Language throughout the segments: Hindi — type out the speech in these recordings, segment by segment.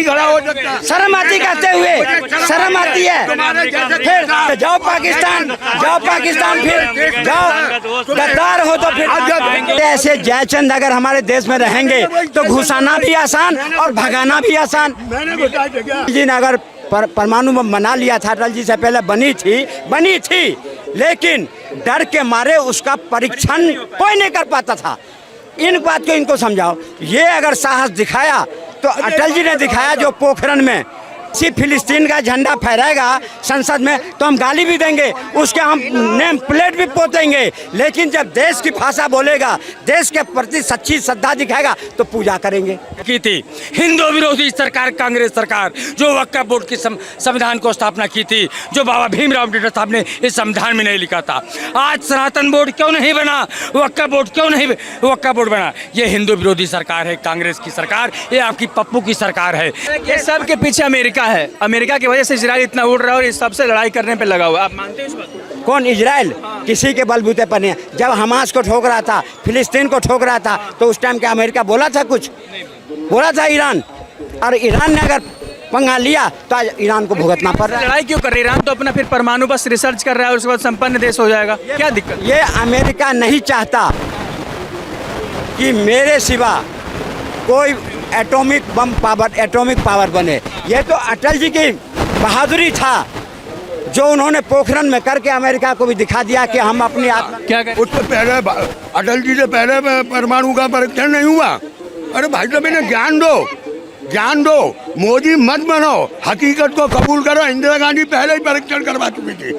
खड़ा हो सकता। शर्म आती करते हुए, शर्म आती है। फिर जाओ पाकिस्तान, फिर जाओ गद्दार हो तो फिर। ऐसे जयचंद अगर हमारे देश में रहेंगे तो घुसाना भी आसान और भगाना भी आसान। जी ने अगर परमाणु बम बना लिया था, अटल जी से पहले बनी थी, लेकिन डर के मारे उसका परीक्षण कोई नहीं कर पाता था। इन बात को इनको समझाओ। ये अगर साहस दिखाया तो अटल जी ने दिखाया, जो पोखरण में फिलिस्तीन का झंडा फहराएगा संसद में तो हम गाली भी देंगे, उसके हम नेम प्लेट भी पोतेंगे, लेकिन जब देश की भाषा बोलेगा, देश के प्रति सच्ची श्रद्धा दिखाएगा तो पूजा करेंगे। की थी हिंदू विरोधी सरकार, कांग्रेस सरकार, जो वक्फ बोर्ड की संविधान को स्थापना की थी, जो बाबा भीमराव अम्बेडकर साहब ने इस संविधान में नहीं लिखा था। आज सनातन बोर्ड क्यों नहीं बना, वक्फ बोर्ड क्यों नहीं वक्फ बोर्ड बना? ये हिंदू विरोधी सरकार है, कांग्रेस की सरकार, ये आपकी पप्पू की सरकार है। ये सब के पीछे अमेरिका है। अमेरिका की वजह से इजराइल इतना उड़ रहा है और इस सबसे लड़ाई करने पे लगा हुआ है। आप मानते हैं इस बात को? कौन इजराइल? किसी के बलबूते पर नहीं। जब हमास को ठोक रहा था, फिलिस्तीन को ठोक रहा था, तो उस टाइम क्या अमेरिका बोला था कुछ? बोला था ईरान। और ईरान ने अगर पंगा लिया तो आज ईरान को भुगतना पड़ रहा है। लड़ाई क्यों कर रही है ईरान? तो अपना फिर परमाणु बस रिसर्च कर रहा है और उसके बाद संपन्न देश हो जाएगा। क्या दिक्कत? ये अमेरिका नहीं चाहता कि मेरे सिवा कोई एटॉमिक पावर बने। ये तो अटल जी की बहादुरी था जो उन्होंने पोखरण में करके अमेरिका को भी दिखा दिया कि हम अपनी आत्मा। क्या उससे पहले अटल जी से पहले परमाणु का परीक्षण नहीं हुआ। अरे भाई साहब इन्हें ज्ञान दो, मोदी मत बनो, हकीकत को कबूल करो। इंदिरा गांधी पहले ही परीक्षण करवा चुकी थी।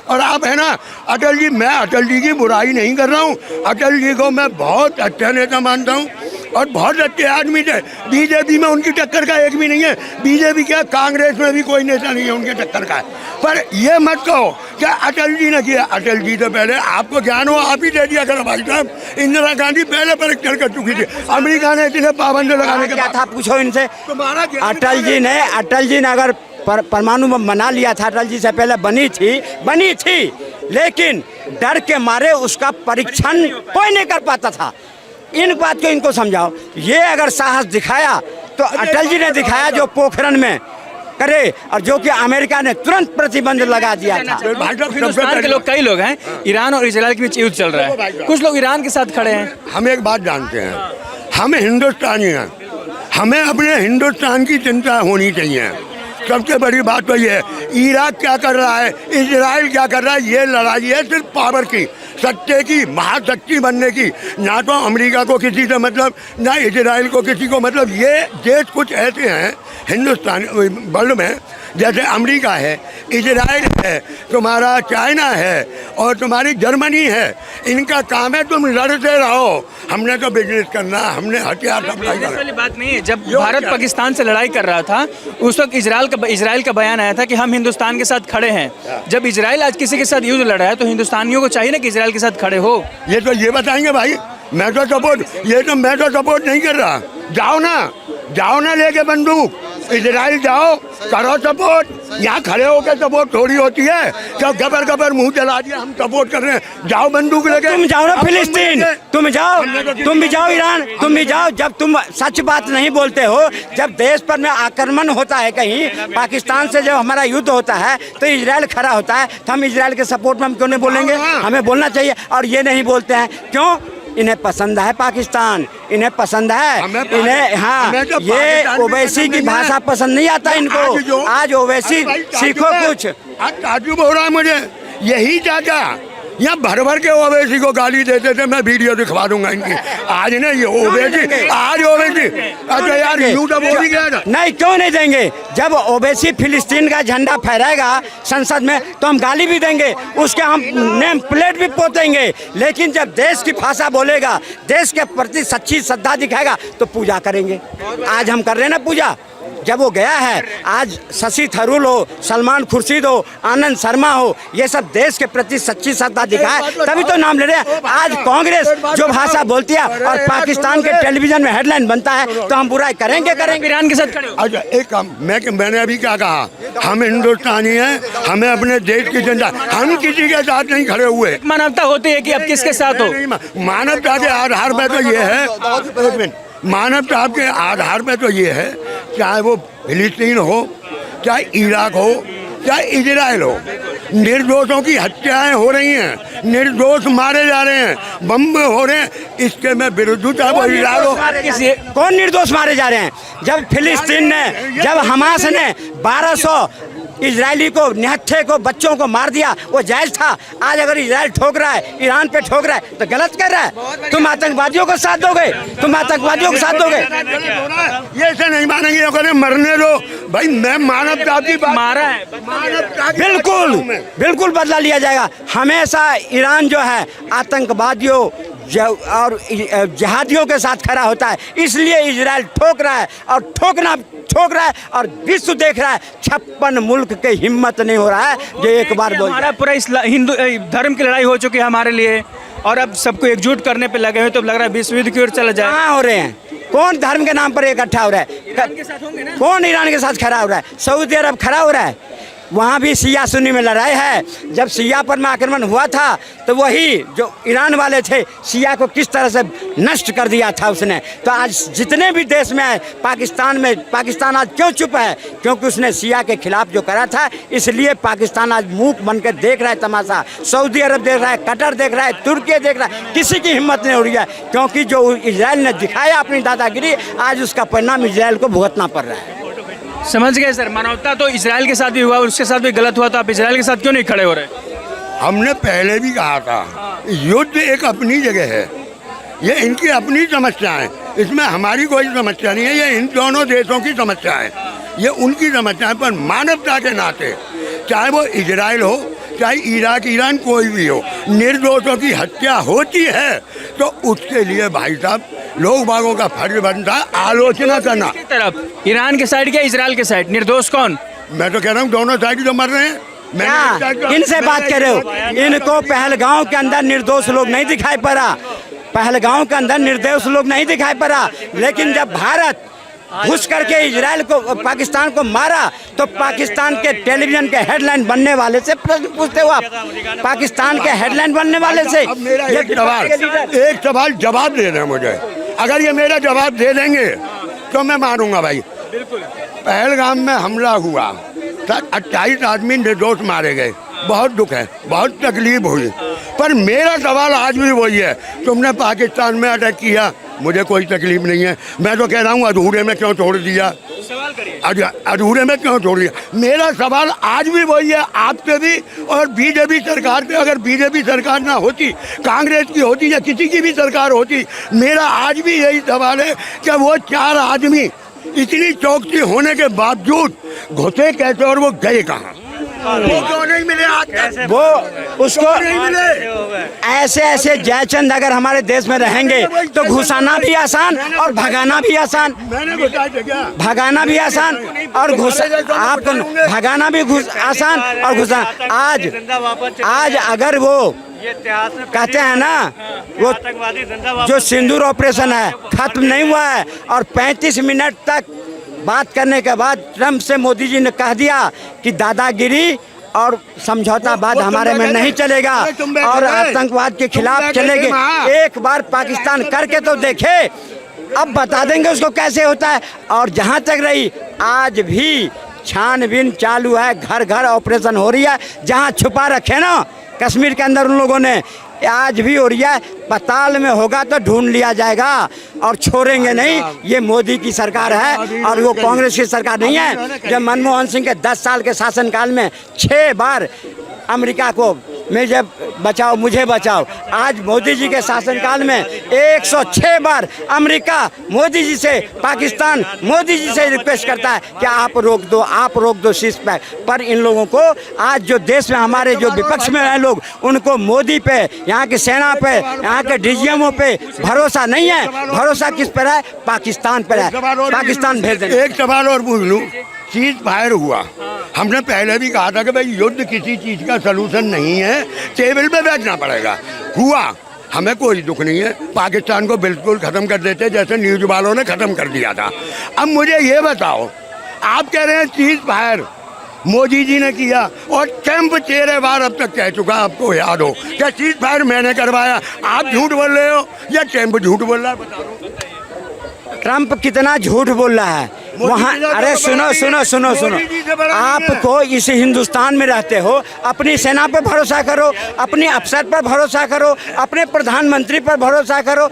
और आप है ना अटल जी, मैं अटल जी की बुराई नहीं कर रहा हूँ। अटल जी को मैं बहुत अच्छा नेता मानता हूँ और बहुत अच्छे आदमी थे। बीजेपी में उनकी टक्कर का एक भी नहीं है। बीजेपी क्या, कांग्रेस में भी कोई नेता नहीं है उनके टक्कर का। पर ये मत कहो क्या अटल जी ने किया। अटल जी से पहले आपको ज्ञान हो, आप ही दे दिया करो भाई साहब। इंदिरा गांधी पहले परीक्षण कर चुकी थी। अमेरिका ने इतने पाबंदी लगाने के क्या था पूछो इनसे। अटल जी ने अगर परमाणु बम बना लिया था, अटल जी से पहले बनी थी, लेकिन डर के मारे उसका परीक्षण कोई नहीं कर पाता था। इन बात को इनको समझाओ। ये अगर साहस दिखाया तो अटल जी ने दिखाया, जो पोखरण में करे, और जो कि अमेरिका ने तुरंत प्रतिबंध लगा दिया था। हिंदुस्तान के लोग, कई लोग हैं, ईरान और इजराइल के बीच युद्ध चल रहा है, कुछ लोग ईरान के साथ खड़े हैं। हम एक बात जानते हैं, हम हिंदुस्तानी हैं, हमें अपने हिंदुस्तान की चिंता होनी चाहिए। सबसे बड़ी बात तो ये है, इराक क्या कर रहा है, इजराइल क्या कर रहा है, ये लड़ाई है सिर्फ पावर की, सत्ते की, महाशक्ति बनने की। ना तो अमेरिका को किसी से मतलब, ना इजराइल को किसी को मतलब। ये देश कुछ ऐसे हैं हिंदुस्तान वर्ल्ड में, जैसे अमेरिका है, इजराइल है, तुम्हारा चाइना है और तुम्हारी जर्मनी है। इनका काम है तुम लड़ते रहो, हमने तो बिजनेस करना, हमने हथियार सप्लाई करना। वाली बात नहीं है। जब भारत पाकिस्तान से लड़ाई कर रहा था उस वक्त इजराइल का बयान आया था कि हम हिंदुस्तान के साथ खड़े हैं। जब इजराइल आज किसी के साथ युद्ध लड़ रहा है तो हिंदुस्तानियों को चाहिए ना कि इजराइल के साथ खड़े हो। ये तो ये बताएंगे भाई, मैं तो सपोर्ट नहीं कर रहा। जाओ ना लेके बंदूक, इजराइल जाओ, करो सपोर्ट। यहाँ खड़े होकर सपोर्ट थोड़ी होती है। जब गबर मुंह चला दिया हम सपोर्ट कर रहे हैं, जाओ बंदूक लेके। तुम जाओ ना फिलिस्तीन, तुम भी जाओ ईरान, तुम भी जाओ। जब तुम सच बात नहीं बोलते हो, जब देश पर में आक्रमण होता है कहीं, पाकिस्तान से जब हमारा युद्ध होता है तो इजराइल खड़ा होता है, तो हम इजराइल के सपोर्ट में हम क्यों नहीं बोलेंगे? हमें बोलना चाहिए। और ये नहीं बोलते हैं, क्यों? इन्हें पसंद है पाकिस्तान, इन्हें पसंद है, इन्हें हाँ, ये ओवैसी की भाषा पसंद नहीं आता इनको। आज ओवैसी सीखो कुछ। आज ताज्जुब हो रहा है मुझे, यही चाचा यहाँ भर के ओवैसी को गाली देते थे। मैं वीडियो दिखवा दूंगा इनकी। आज ना ये ओवैसी, अच्छा यार यूं तो बोल ही गया था। नहीं, क्यों नहीं देंगे? जब ओवैसी फिलिस्तीन का झंडा फहराएगा संसद में तो हम गाली भी देंगे, उसके हम नेम प्लेट भी पोतेंगे, लेकिन जब देश की भाषा बोलेगा, देश के प्रति सच्ची श्रद्धा दिखाएगा तो पूजा करेंगे। आज हम कर रहे हैं ना पूजा। जब वो गया है, आज शशि थरूर हो, सलमान खुर्शीद हो, आनंद शर्मा हो, ये सब देश के प्रति सच्ची श्रद्धा दिखाए तभी तो नाम ले रहे हैं। आज कांग्रेस जो भाषा बोलती है और पाकिस्तान के टेलीविजन में हेडलाइन बनता है तो हम बुराई करेंगे। ईरान के साथ खड़े हो। अच्छा एक काम, मैंने अभी क्या कहा, हम हिंदुस्तानी हैं, हमें अपने देश की जनता, हम किसी के साथ नहीं खड़े हुए। मानवता होती है कि अब किसके साथ हो। मानवता के आधार पर तो ये है, मानवता के आधार पे तो ये है, चाहे वो फिलिस्तीन हो, चाहे इराक हो, चाहे इजराइल हो, निर्दोषों की हत्याएं हो रही हैं, निर्दोष मारे जा रहे हैं, बम हो रहे हैं, इसके मैं विरुद्ध, चाहे वो इजराइल हो। कौन निर्दोष मारे जा रहे हैं? जब फिलिस्तीन ने, जब हमास ने 1200 इजरायली को, निहत्थे को, बच्चों को मार दिया, वो जायज था। आज अगर इजराइल ठोक रहा है, ईरान पे ठोक रहा है, तो गलत कर रहा है। तुम आतंकवादियों को साथ दोगे, तुम आतंकवादियों को साथ दोगे। ये ऐसे नहीं मानेंगे, अगर मरने दो भाई। मैं मानवता की बात मारा है, बिल्कुल बिल्कुल बदला लिया जाएगा। हमेशा ईरान जो है आतंकवादियों और जिहादियों के साथ खड़ा होता है, इसलिए इजराइल ठोक रहा है और ठोक रहा है और विश्व देख रहा है। 56 मुल्क के हिम्मत नहीं हो रहा है जो एक बार बोल। हमारा पूरा हिंदू धर्म की लड़ाई हो चुकी है हमारे लिए, और अब सबको एकजुट करने पे लगे हुए, तो लग रहा है विश्व युद्ध की ओर चला जाए। कहाँ हो रहे हैं? कौन धर्म के नाम पर इकट्ठा हो रहा है? कौन ईरान के साथ खड़ा हो रहा है? सऊदी अरब खड़ा हो रहा है। वहाँ भी सिया सुन्नी में लड़ाई है। जब सिया पर में आक्रमण हुआ था तो वही जो ईरान वाले थे, सिया को किस तरह से नष्ट कर दिया था उसने। तो आज जितने भी देश में है, पाकिस्तान आज क्यों चुप है? क्योंकि उसने सिया के खिलाफ जो करा था, इसलिए पाकिस्तान आज मूक बनकर देख रहा है तमाशा। सऊदी अरब देख रहा है, कतर देख रहा है, तुर्की देख रहा है, किसी की हिम्मत नहीं हो रही है। क्योंकि जो इजराइल ने दिखाया अपनी दादागिरी, आज उसका परिणाम इजराइल को भुगतना पड़ रहा है। समझ गए सर, मानवता तो इजराइल के साथ भी हुआ, उसके साथ भी गलत हुआ, तो आप इजराइल के साथ क्यों नहीं खड़े हो रहे? हमने पहले भी कहा था, युद्ध एक अपनी जगह है, ये इनकी अपनी समस्या है, इसमें हमारी कोई समस्या नहीं है। ये इन दोनों देशों की समस्या है, ये उनकी समस्या है। पर मानवता के नाते, चाहे वो इजराइल हो, चाहे इराक, ईरान, कोई भी हो, निर्दोषों की हत्या होती है तो उसके लिए भाई साहब लोग बागों का फर्ज बनता है आलोचना करना। किस तरफ, ईरान के साइड या इजराइल के साइड? निर्दोष कौन? मैं तो कह रहा हूँ दोनों साइड जो मर रहे हैं। क्या इनसे बात कर रहे हो? इनको पहलगांव के अंदर निर्दोष लोग नहीं दिखाई पड़ा, पहलगांव के अंदर निर्दोष लोग नहीं दिखाई पड़ा। लेकिन जब भारत घुस करके इजराइल को, पाकिस्तान को मारा, तो पाकिस्तान के टेलीविजन के हेडलाइन बनने वाले से प्रश्न पूछते हो आप? पाकिस्तान के हेडलाइन बनने वाले से अब मेरा एक सवाल जवाब दे रहे हैं मुझे। अगर ये मेरा जवाब दे देंगे तो मैं मारूंगा भाई। पहलगाम में हमला हुआ, 28 आदमी निर्दोष मारे गए, बहुत दुख है, बहुत तकलीफ हुई। पर मेरा सवाल आज भी वही है, तुमने पाकिस्तान में अटैक किया, मुझे कोई तकलीफ नहीं है। मैं तो कह रहा हूँ अधूरे में क्यों छोड़ दिया, अधूरे में क्यों छोड़ दिया। मेरा सवाल आज भी वही है, आपसे भी और बीजेपी सरकार पे। अगर बीजेपी सरकार ना होती, कांग्रेस की होती या किसी की भी सरकार होती, मेरा आज भी यही सवाल है कि वो 4 आदमी इतनी चौकसी होने के बावजूद घुसे कैसे और वो गए कहाँ? वो क्यों नहीं मिले आज तक? वो उसको नहीं मिले। ऐसे जयचंद अगर हमारे देश में रहेंगे तो घुसाना भी आसान और भगाना भी आसान। मैंने बताया क्या? भगाना भी आसान और आप भगाना भी आसान और घुसाना। आज अगर वो कहते हैं ना, वो जो सिंदूर ऑपरेशन है खत्म नहीं हुआ है, और 35 मिनट तक बात करने के बाद ट्रंप से मोदी जी ने कह दिया कि दादागिरी और समझौता बाद हमारे में नहीं चलेगा और आतंकवाद के खिलाफ चलेंगे। एक बार पाकिस्तान करके तो देखे, अब बता देंगे उसको कैसे होता है। और जहाँ तक रही, आज भी छानबीन चालू है, घर घर ऑपरेशन हो रही है। जहाँ छुपा रखे ना कश्मीर के अंदर उन लोगों ने, आज भी हो रही है। पताल में होगा तो ढूंढ लिया जाएगा और छोड़ेंगे नहीं। ये मोदी की सरकार है और वो कांग्रेस की सरकार नहीं है। जब मनमोहन सिंह के 10 साल के शासनकाल में 6 बार अमेरिका को मुझे बचाओ मुझे बचाओ, आज मोदी जी के शासनकाल में 106 बार अमेरिका मोदी जी से, पाकिस्तान मोदी जी से रिक्वेस्ट करता है कि आप रोक दो सीज़फायर। पर इन लोगों को आज जो देश में हमारे जो विपक्ष में हैं लोग, उनको मोदी पे, यहाँ की सेना पे, यहाँ के डीजीएमओ पे भरोसा नहीं है। भरोसा किस पर है? पाकिस्तान पर है। पाकिस्तान भेज दें। एक सवाल और पूछ लूँ, चीज फायर हुआ, हमने पहले भी कहा था कि भाई युद्ध किसी चीज का सलूशन नहीं है, टेबल पे बैठना पड़ेगा। हुआ, हमें कोई दुख नहीं है, पाकिस्तान को बिल्कुल खत्म कर देते जैसे न्यूज वालों ने खत्म कर दिया था। अब मुझे ये बताओ, आप कह रहे हैं चीज फायर मोदी जी ने किया और ट्रंप 13 बार अब तक कह चुका, आपको याद हो, क्या चीज फायर मैंने करवाया? आप झूठ बोल रहे हो या ट्रंप झूठ बोल रहा है? बता दो। ट्रम्प कितना झूठ बोल रहा है वहाँ। अरे सुनो सुनो सुनो सुनो, आपको इस हिंदुस्तान में रहते हो, अपनी सेना पर भरोसा करो, अपने अफसर पर भरोसा करो, अपने प्रधानमंत्री पर भरोसा करो।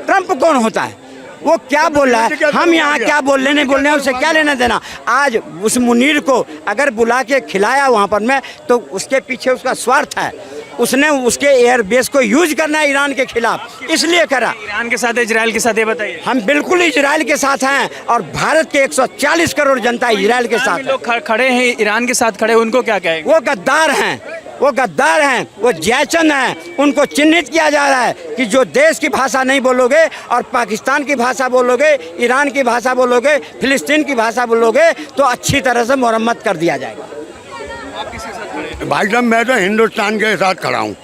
ट्रम्प कौन होता है? वो क्या बोल रहा है? हम यहाँ क्या बोलने नहीं बोलने, उससे क्या लेना देना। आज उस मुनीर को अगर बुला के खिलाया वहाँ पर मैं, तो उसके पीछे उसका स्वार्थ है। उसने उसके एयरबेस को यूज करना है ईरान के खिलाफ, इसलिए करा। ईरान के साथ, इजराइल के साथ, ये बताइए। हम बिल्कुल इजराइल के साथ हैं और भारत के 140 करोड़ जनता इजराइल के साथ है। लोग खड़े हैं ईरान के साथ खड़े, उनको क्या कहेंगे? वो गद्दार हैं, वो गद्दार हैं, वो जयचंद हैं। उनको चिन्हित किया जा रहा है कि जो देश की भाषा नहीं बोलोगे और पाकिस्तान की भाषा बोलोगे, ईरान की भाषा बोलोगे, फिलिस्तीन की भाषा बोलोगे, तो अच्छी तरह से मुरम्मत कर दिया जाएगा। भाई साहब मैं तो हिंदुस्तान के साथ खड़ा हूँ।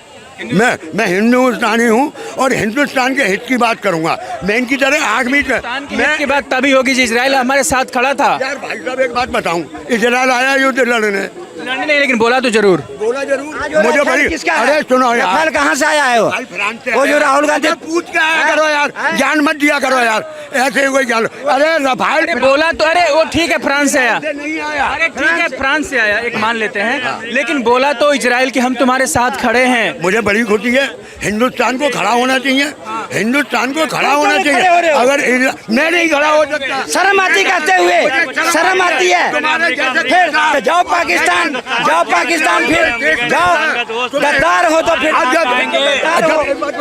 मैं हिंदुस्तानी हूँ और हिंदुस्तान के हित की बात करूँगा। मैं इनकी तरह आर्मी मैं की बात तभी होगी जी इजराइल हमारे साथ खड़ा था। यार भाई साहब एक बात बताऊँ, इजराइल आया युद्ध लड़ने, नहीं, लेकिन बोला तो जरूर। बोला जरूर। मुझे बड़ी अरे सुनो यार, कहाँ से आया है वो जो राहुल गांधी पूछ के आया करो यार, ज्ञान मत दिया करो यार, ऐसे कोई ज्ञान। अरे रफाल बोला तो, अरे वो ठीक है फ्रांस से आया, नहीं आया, अरे ठीक है फ्रांस से आया, एक मान लेते हैं, लेकिन बोला तो इजराइल कि हम तुम्हारे साथ खड़े हैं। मुझे बड़ी खुशी है, हिंदुस्तान को खड़ा होना चाहिए, हिंदुस्तान को खड़ा होना चाहिए। अगर मैं नहीं खड़ा हो सकता, शर्म आती कहते हुए, शर्म आती है। फिर जाओ पाकिस्तान, जाओ पाकिस्तान, फिर जाओ। गद्दार हो तो फिर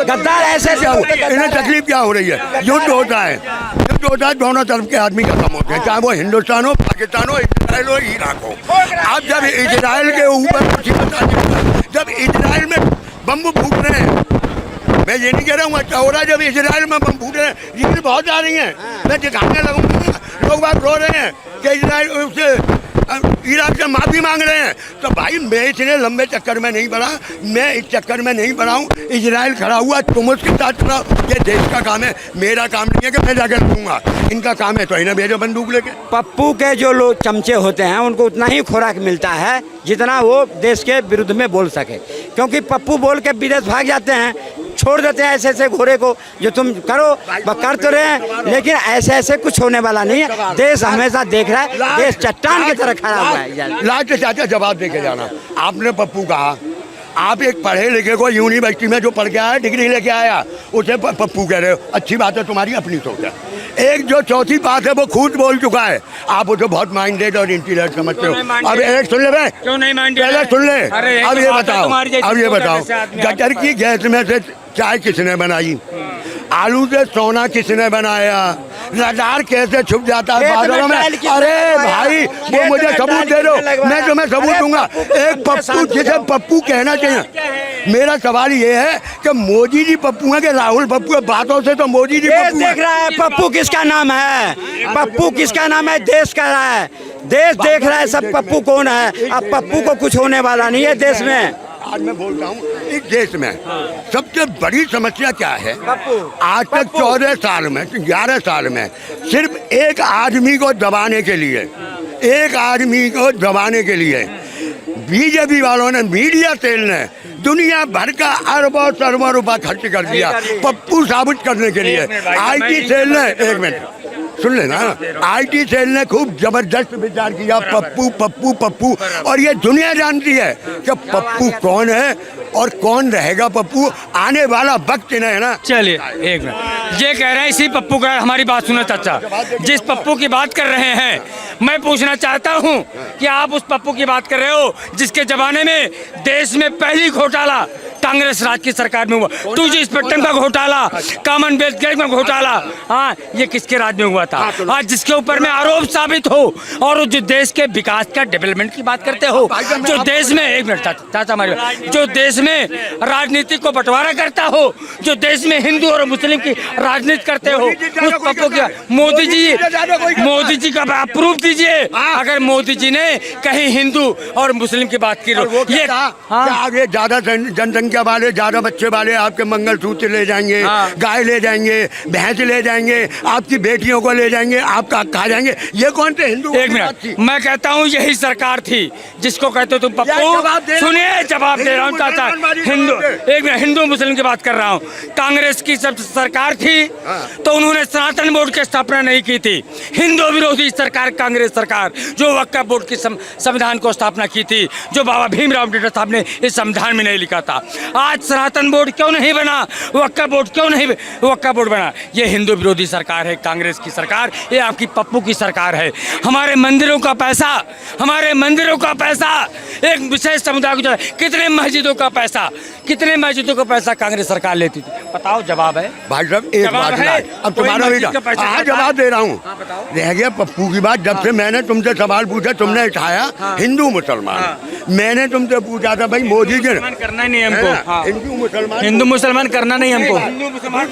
गद्दार ऐसे इन्हें तकलीफ क्या हो रही है? युद्ध होता है, युद्ध होता है, दोनों तरफ के आदमी खत्म होते हैं, चाहे वो हिंदुस्तान हो, पाकिस्तान हो, इजराइल हो, इराक हो। अब जब इजराइल के ऊपर, जब इजराइल में बम फूट रहे हैं, मैं ये नहीं कह रहा हूँ अच्छा हो रहा है, जब इजराइल में बम फूट रहे हैं, ये बहुत आ रही हैं, मैं दिखाने लगूंगा, लोग बात रो रहे हैं कि इजराइल उससे इराक से माफी मांग रहे हैं। तो भाई मैं इतने लंबे चक्कर में नहीं पड़ा, मैं इस चक्कर में नहीं पड़ा हूँ। इजराइल खड़ा हुआ, तुम उसके साथ खड़ा, ये देश का काम है, मेरा काम नहीं है कि मैं जाकर लूँगा। इनका काम है तो इन्हें भेजो बंदूक लेके। पप्पू के जो लोग चमचे होते हैं उनको उतना ही खुराक मिलता है जितना वो देश के विरुद्ध में बोल सके, क्योंकि पप्पू बोल के विदेश भाग जाते हैं, छोड़ देते हैं ऐसे ऐसे घोड़े को, जो तुम करो कर तो रहे हैं, लेकिन ऐसे ऐसे कुछ होने वाला नहीं है। देश हमेशा देख रहा है, देश चट्टान की तरह खड़ा हुआ है। लास्ट चाचा जवाब दे के जाना। आपने पप्पू कहा, आप एक पढ़े लिखे को यूनिवर्सिटी में जो पढ़ के आया, डिग्री लेके आया, उसे पप्पू कह रहे हो। अच्छी बात है, तुम्हारी अपनी सोच है। एक जो चौथी बात है वो खुद बोल चुका है, आप उसे बहुत माइंडेड और इंटेलिजेंट समझते हो। अब एक सुन ले, क्यों नहीं माइंडेड? पहले सुन ले, अब ये बताओ, अब ये बताओ, गटर की गैस में से चाय किसने बनाई? आलू से सोना किसने बनाया? रडार कैसे छुप जाता है बादलों में? अरे भाई वो मुझे सबूत दे दो, मैं तुम्हें सबूत दूंगा। एक पप्पू जिसे पप्पू कहना चाहिए। मेरा सवाल ये है कि मोदी जी पप्पू है कि राहुल पप्पू है? बातों से तो मोदी जी पप्पू देख रहा है पप्पू किसका नाम है, पप्पू किसका नाम है, देश का रहा है, देश देख रहा है सब पप्पू कौन है। अब पप्पू को कुछ होने वाला नहीं है देश में। आज मैं बोलता हूँ, इस देश में सबसे बड़ी समस्या क्या है? आज तक 14 साल में, 11 साल में सिर्फ एक आदमी को दबाने के लिए, एक आदमी को दबाने के लिए बीजेपी वालों ने, मीडिया सेल ने दुनिया भर का अरबों अरबों रुपया खर्च कर दिया पप्पू साबित करने के लिए। आईटी सेल ने, एक मिनट सुन लेना, आईटी सेल ने खूब जबरदस्त विचार किया, पप्पू पप्पू पप्पू, और ये दुनिया जानती है कि पप्पू कौन है और कौन रहेगा पप्पू। आने वाला वक्त नहीं है ना। चलिए एक मिनट, ये कह रहे हैं इसी पप्पू का, हमारी बात सुनो चाचा, जिस पप्पू की बात कर रहे हैं, मैं पूछना चाहता हूं कि आप उस पप्पू की बात कर रहे हो जिसके जमाने में देश में पहली घोटाला कांग्रेस राज की सरकार में हुआ, 2G स्पेक्ट्रम का घोटाला, कॉमनवेल्थ गेम्स में घोटाला, हाँ ये किसके राज में हुआ था? आज जिसके ऊपर में आरोप साबित हो, और जो देश के विकास का, डेवलपमेंट की बात करते हो, जो देश में, एक मिनट चाचा हमारे, जो देश में राजनीति को बंटवारा करता हो, जो देश में हिंदू और मुस्लिम की राजनीति करते हो, उस पप्पू का मोदी जी का आप प्रूफ दीजिए। अगर मोदी जी ने कहीं हिंदू और मुस्लिम की बात की, ये आगे ज्यादा जनसंख्या वाले, ज्यादा बच्चे वाले आपके मंगलसूत्र ले जाएंगे, गाय ले जाएंगे, भैंस ले जाएंगे, आपकी बेटियों को ले जाएंगे, आपका खा जाएंगे। ये कौन से हिंदू? एक मिनट, मैं कहता हूँ यही सरकार थी जिसको कहते हो तुम जवाब पप्पू। दे- सुनिए, जवाब दे रहा हूँ चाचा। हिंदू, एक मिनट, हिंदू मुस्लिम की बात कर रहा हूँ। कांग्रेस की जब सरकार थी तो उन्होंने सनातन बोर्ड की स्थापना नहीं की थी। हिंदू विरोधी सरकार कांग्रेस सरकार जो वक्फ बोर्ड की संविधान को स्थापना की थी, जो बाबा भीमराव अम्बेडकर साहब ने इस संविधान में नहीं लिखा था। आज सनातन बोर्ड क्यों नहीं बना, वक्फ बोर्ड क्यों नहीं वक्फ बोर्ड बना? ये हिंदू विरोधी सरकार है, कांग्रेस की सरकार, ये आपकी पप्पू की सरकार है। हमारे मंदिरों का पैसा, हमारे मंदिरों का पैसा एक विशेष समुदाय को, कितने मस्जिदों का पैसा कांग्रेस सरकार लेती थी? बताओ, जवाब है भाई साहब एक जवाब बात है? ना, अब कोई तुम्हारा मस्जिद का पैसा हाँ खाता है? जवाब दे रहा हूँ। हाँ, बताओ। रह गया पप्पू की बात। जब से मैंने तुमसे सवाल पूछा तुमने उठाया हिंदू मुसलमान। मैंने तुमसे पूछा था भाई मोदी जी ने करना ही नहीं है ना, हमको। हिंदू मुसलमान करना नहीं हमको। हिंदू मुसलमान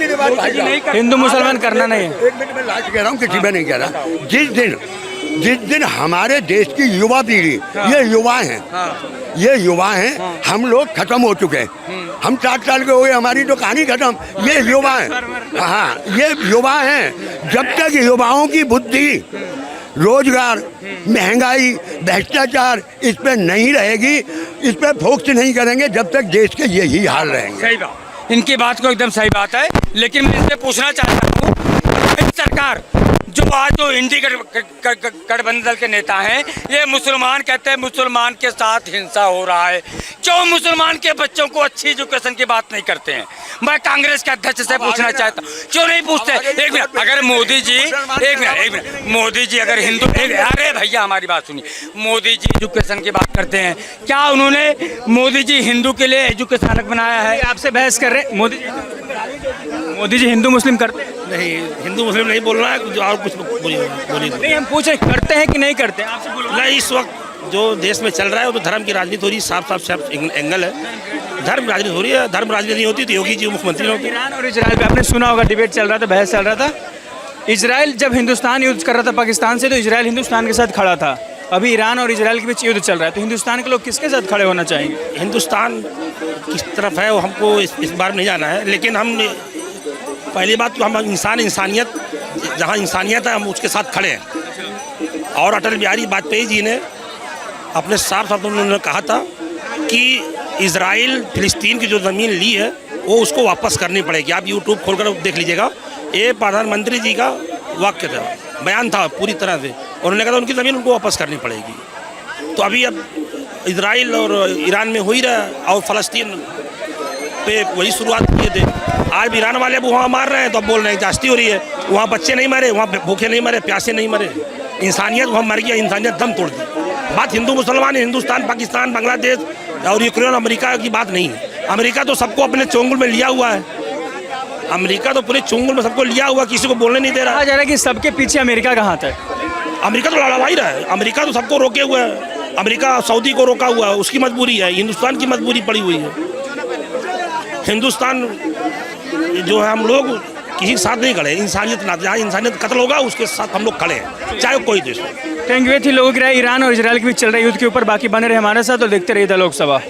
हिंदू मुसलमान करना नहीं है। एक मिनट में लास्ट कह रहा हूँ, किसी में नहीं कह रहा। जिस दिन हमारे देश की युवा पीढ़ी, ये युवा हैं, हम लोग खत्म हो चुके हैं। हम 60 साल के हो गए, हमारी तो कहानी खत्म। ये युवा हैं, हाँ ये युवा हैं। जब तक युवाओं की बुद्धि, रोजगार, महंगाई, भ्रष्टाचार इस पे नहीं रहेगी, इस पे फोकस नहीं करेंगे, जब तक देश के यही हाल रहेंगे। सही बात, इनकी बात को एकदम सही बात है। लेकिन मैं इनसे पूछना चाहता हूँ, सरकार जो आज जो इंडी गठबंधन दल के नेता हैं, ये मुसलमान कहते हैं मुसलमान के साथ हिंसा हो रहा है। क्यों मुसलमान के बच्चों को अच्छी एजुकेशन की बात नहीं करते हैं? मैं कांग्रेस के अध्यक्ष से पूछना चाहता हूँ, क्यों नहीं पूछते? एक मिनट, अगर मोदी जी, एक मिनट, मोदी जी अगर हिंदू, अरे भैया हमारी बात सुनिए, मोदी जी एजुकेशन की बात करते हैं, क्या उन्होंने, मोदी जी हिंदू के लिए एजुकेशन अलग बनाया है? आपसे बहस कर रहे हैं। मोदी जी हिंदू मुस्लिम करते हैं? नहीं, हिंदू मुस्लिम नहीं बोलना है, जो और कुछ बोली। नहीं, हम पूछ रहे करते हैं कि नहीं करते हैं, आपसे बोलो। नहीं, इस वक्त जो देश में चल रहा है वो तो धर्म की राजनीति हो रही है। साफ एंगल है, धर्म राजनीति हो रही है। धर्म राजनीति नहीं होती तो योगी जी मुख्यमंत्री होते। ईरान और इजराइल पे आपने सुना होगा, डिबेट चल रहा था, बहस चल रहा था। इजराइल जब हिंदुस्तान युद्ध कर रहा था पाकिस्तान से, तो इजराइल हिंदुस्तान के साथ खड़ा था। अभी ईरान और इजराइल के बीच युद्ध चल रहा है, तो हिंदुस्तान के लोग किसके साथ खड़े होना चाहेंगे? हिंदुस्तान किस तरफ है वो हमको इस बार नहीं जाना है, लेकिन हम पहली बात तो हम इंसानियत, जहाँ इंसानियत है हम उसके साथ खड़े हैं। और अटल बिहारी वाजपेयी जी ने अपने साफ शब्दों में उन्होंने कहा था कि इजराइल फिलिस्तीन की जो ज़मीन ली है वो उसको वापस करनी पड़ेगी। आप यूट्यूब खोलकर देख लीजिएगा, ये प्रधानमंत्री जी का वाक्य था, बयान था पूरी तरह से। उन्होंने कहा था उनकी ज़मीन उनको वापस करनी पड़ेगी। तो अभी अब इजराइल और ईरान में हो ही रहा है, और फ़लस्तीन पे वही शुरुआत किए थे। आज ईरान वाले अब वहाँ मार रहे हैं, तो अब बोल रहे हैं जास्ती हो रही है। वहाँ बच्चे नहीं मरे, वहाँ भूखे नहीं मरे, प्यासे नहीं मरे, इंसानियत वहाँ मर गया, इंसानियत दम तोड़ दी। बात हिंदू मुसलमान, हिंदुस्तान, पाकिस्तान, बांग्लादेश और यूक्रेन, अमेरिका की बात नहीं है। अमेरिका तो सबको अपने चोंगुल में लिया हुआ है। अमेरिका तो पूरे चोंगुल में सबको लिया हुआ, किसी को बोलने नहीं दे रहा। कहा जा रहा है कि सबके पीछे अमेरिका का हाथ है। अमेरिका तो लड़वा ही रहा है, अमेरिका तो सबको रोके हुआ है। अमेरिका सऊदी को रोका हुआ है, उसकी मजबूरी है। हिंदुस्तान की मजबूरी पड़ी हुई है। हिंदुस्तान जो है, हम लोग किसी के साथ नहीं खड़े। इंसानियत ना, जहाँ इंसानियत कत्ल होगा उसके साथ हम लोग खड़े हैं, चाहे कोई देश हो। Thank you. थी लोगों की राय ईरान और इजराइल के बीच चल रहे युद्ध के ऊपर। बाकी बने रहे हमारे साथ और देखते रहिए द लोकसभा।